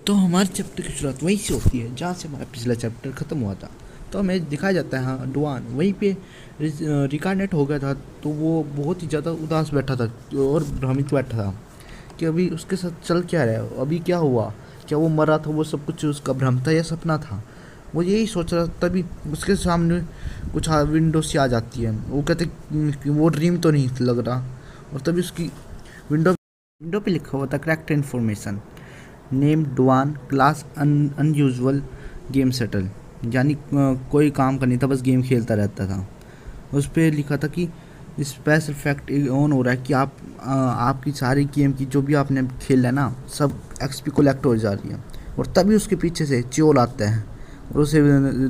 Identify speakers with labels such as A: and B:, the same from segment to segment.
A: तो हमारे चैप्टर की शुरुआत वहीं से होती है जहाँ से हमारा पिछला चैप्टर ख़त्म हुआ था। तो हमें दिखाया जाता है हाँ डुआन वहीं पे रिकार्नेट हो गया था। तो वो बहुत ही ज़्यादा उदास बैठा था और भ्रमित बैठा था कि अभी उसके साथ चल क्या रहा है, अभी क्या हुआ, क्या वो मरा था, वो सब कुछ उसका भ्रम था या सपना था। वो यही सोच रहा था, तभी उसके सामने कुछ विंडो सी आ जाती है। वो कहते कि वो ड्रीम तो नहीं लग रहा। और तभी उसकी विंडो विंडो पे लिखा हुआ था correct information, name Duan, class unusual, game settle. यानी कोई काम का नहीं था, बस गेम खेलता रहता था। उस पर लिखा था कि स्पेशल फैक्ट ऑन हो रहा है कि आपकी सारी गेम की जो भी आपने खेला है ना, सब एक्सपी कलेक्ट हो जा रही है। और तभी उसके पीछे से चोल आता है और उसे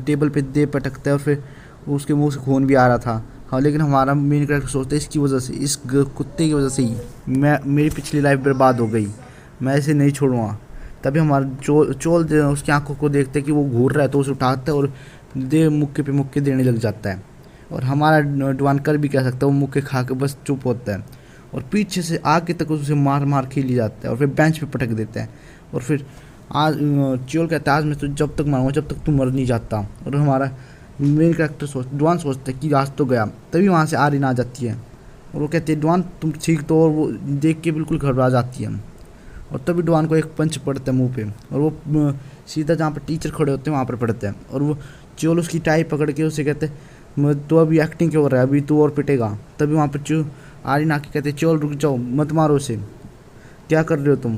A: टेबल पे दे पटकता है और फिर उसके मुंह से खून भी आ रहा था। हाँ, लेकिन हमारा मेन कैरेक्टर सोचता है इसकी वजह से, इस कुत्ते की वजह से ही मेरी पिछली लाइफ बर्बाद हो गई, मैं इसे नहीं छोड़ूंगा। तभी हमारा चोल उसकी आंखों को देखते कि वो घूर रहा है तो उसे उठाता है और मुक्के पे मुक्के देने लग जाता है। और हमारा डुआन कर भी कह सकता है, वो मुक्के खा के बस चुप होता है और पीछे से आगे तक उसे मार मार खेली जाता है और फिर बेंच पे पटक देता है। और फिर आज चोल कहता है आज मैं तो जब तक मारूंगा जब तक तू मर नहीं जाता। और हमारा मेन कैरेक्टर डुआन सोचता है कि आज तो गया। तभी वहाँ से आर्यन आ जाती है और वो कहती है डुआन तुम ठीक तो। और वो देख के बिल्कुल घबरा जाती है और तभी डुआन को एक पंच पड़ता है मुंह पे और वो सीधा जहाँ पर टीचर खड़े होते हैं वहाँ पर पड़ता है। और वो चोल उसकी टाई पकड़ के उसे कहते हैं तो अभी एक्टिंग क्यों कर रहा है, अभी तू और पिटेगा। तभी वहाँ पर आर्यन आके कहते चोल रुक जाओ, मत मारो उसे, क्या कर रहे हो तुम।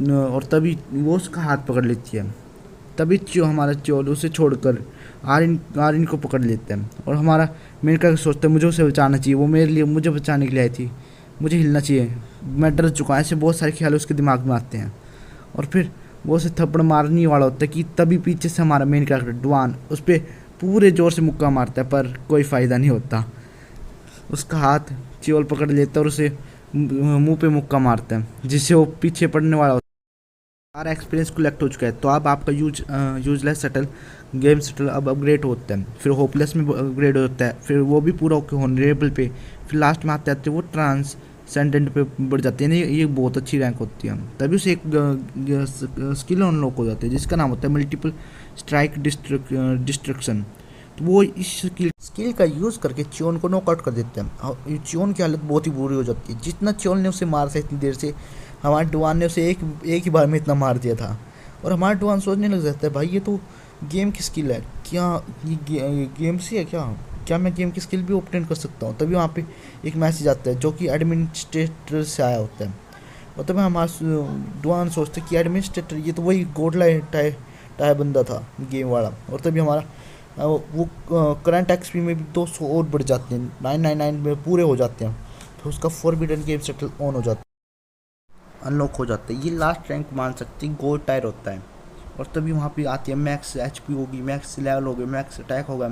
A: और तभी वो उसका हाथ पकड़ लेती है। तभी हमारा चोल उसे छोड़कर आर्यन आर्यन को पकड़ लेते हैं। और हमारा मेन का सोचता है मुझे उसे बचाना चाहिए, वो मेरे लिए मुझे बचाने के लिए आई थी, मुझे हिलना चाहिए, मैं डर चुका हूँ। ऐसे बहुत सारे ख्याल उसके दिमाग में आते हैं। और फिर वो उसे थप्पड़ मारने वाला होता है कि तभी पीछे से हमारा मेन कैरेक्टर डुआन उस पर पूरे ज़ोर से मुक्का मारता है, पर कोई फ़ायदा नहीं होता। उसका हाथ चोल पकड़ लेता है और उसे मुंह पे मुक्का मारता है, जिससे वो पीछे पड़ने वाला होता है। सारा एक्सपीरियंस कलेक्ट हो चुका है, तो अब आपका यूजलेस सेटल गेम सेटल अब अपग्रेड होता है, फिर होपलेस में अपग्रेड होता है, फिर वो भी पूरा होकर होनरेबल पे, फिर लास्ट में आते आते वो ट्रांससेंडेंट पे बढ़ जाती है। नहीं, ये एक बहुत अच्छी रैंक होती है। तभी उसे एक स्किल अनलॉक हो जाती है जिसका नाम होता है मल्टीपल स्ट्राइक डिस्ट्रक्शन। तो वो इस स्किल का यूज़ करके च्योन को नॉकआउट कर देते हैं और च्योन की हालत बहुत ही बुरी हो जाती है। जितना च्योन ने उसे मार था इतनी देर से, हमारे डुआन ने उसे एक ही बार में इतना मार दिया था। और हमारा डुआन सोचने लग जाता है भाई ये तो गेम की स्किल है, क्या ये गेम से है, क्या मैं गेम की स्किल भी ऑब्टेन कर सकता हूँ। तभी वहाँ पे एक मैसेज आता है जो कि एडमिनिस्ट्रेटर से आया होता है। और तभी हमारा डुआन सोचते कि एडमिनिस्ट्रेटर ये तो वही गोडला टाई बंदा था गेम वाला। और तभी हमारा वो करंट एक्सपी में भी 200 और बढ़ जाते हैं, 999 में पूरे हो जाते हैं। तो उसका फॉरबिडन गेम सेटल ऑन हो जाता है, अनलॉक हो जाता है। ये लास्ट रैंक मान सकते हैं, गोल्ड टायर होता है। और तभी वहाँ पे आती है मैक्स एचपी होगी, मैक्स लेवल हो गया, मैक्स अटैक होगा।